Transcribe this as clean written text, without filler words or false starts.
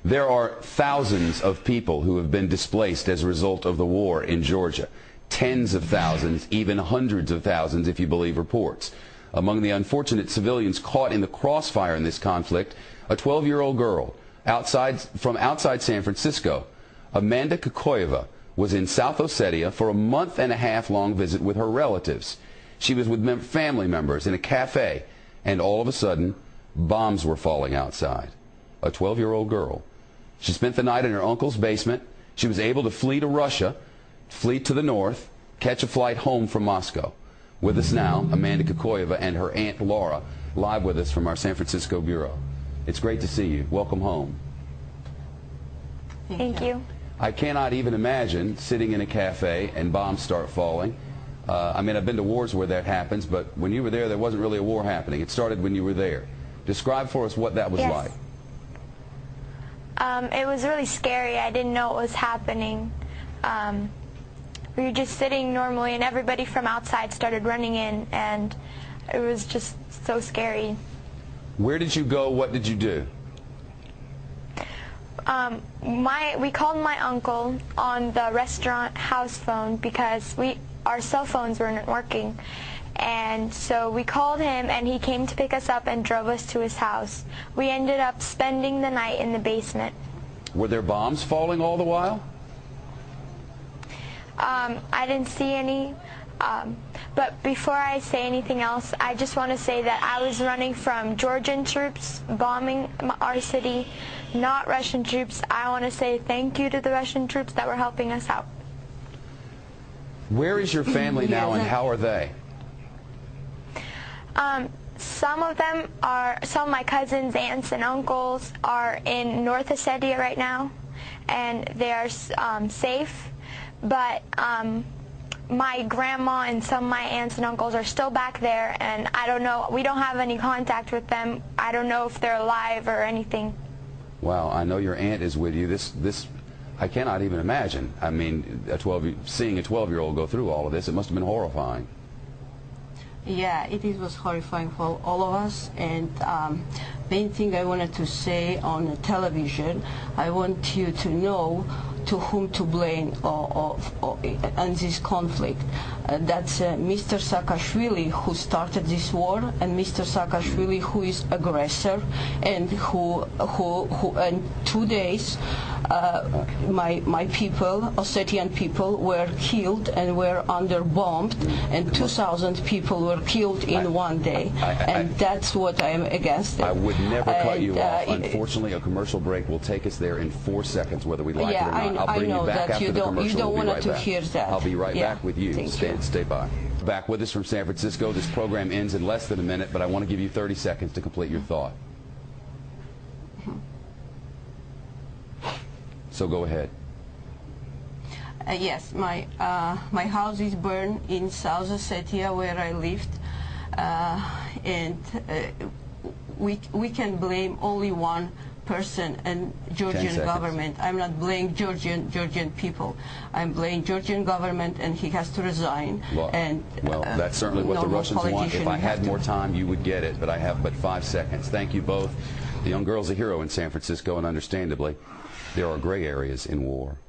There are thousands of people who have been displaced as a result of the war in Georgia. Tens of thousands, even hundreds of thousands if you believe reports. Among the unfortunate civilians caught in the crossfire in this conflict, a 12-year-old girl from outside San Francisco. Amanda Kokoyeva was in South Ossetia for a month-and-a-half-long visit with her relatives. She was with family members in a cafe, and all of a sudden, bombs were falling outside. A 12-year-old girl. She spent the night in her uncle's basement. She was able to flee to Russia, flee to the north, catch a flight home from Moscow. With us now, Amanda Kokoyeva and her Aunt Laura, live with us from our San Francisco bureau. It's great to see you. Welcome home. Thank you. I cannot even imagine sitting in a cafe and bombs start falling. I mean, I've been to wars where that happens, but when you were there wasn't really a war happening. It started when you were there. Describe for us what that was like. It was really scary. I didn't know what was happening. We were just sitting normally, and everybody from outside started running in, and it was just so scary. Where did you go? What did you do? We called my uncle on the restaurant house phone because our cell phones weren't working. And so we called him, and he came to pick us up and drove us to his house. We ended up spending the night in the basement. Were there bombs falling all the while? I didn't see any. But before I say anything else, I just want to say that I was running from Georgian troops bombing our city, not Russian troops. I want to say thank you to the Russian troops that were helping us out. Where is your family now, and how are they? Some of my cousins, aunts, and uncles are in North Ossetia right now, and they are safe. But my grandma and some of my aunts and uncles are still back there, and I don't know. We don't have any contact with them. I don't know if they're alive or anything. Wow, I know your aunt is with you. This I cannot even imagine. I mean, seeing a 12-year-old go through all of this, it must have been horrifying. Yeah, it was horrifying for all of us. And main thing I wanted to say on television, I want you to know to whom to blame on this conflict. That's Mr. Saakashvili, who started this war, and Mr. Saakashvili, who is aggressor, and who in 2 days my people, Ossetian people, were killed and were bombed, and 2,000 people were killed in 1 day. And that's what I am against. I would never cut you off. Unfortunately, a commercial break will take us there in 4 seconds, whether we like it or not. I'll bring you back after the commercial. You don't want to hear that. I'll be right back with you. Stay by. Back with us from San Francisco. This program ends in less than a minute, but I want to give you 30 seconds to complete your thought. So go ahead. Yes, my house is burned in South Ossetia, where I lived, and we can blame only one person, and Georgian government. I'm not blaming Georgian people. I'm blaming Georgian government, and he has to resign. Well, that's certainly what the Russians want. If I had more time, you would get it, but I have but 5 seconds. Thank you both. The young girl's a hero in San Francisco, and understandably, there are gray areas in war.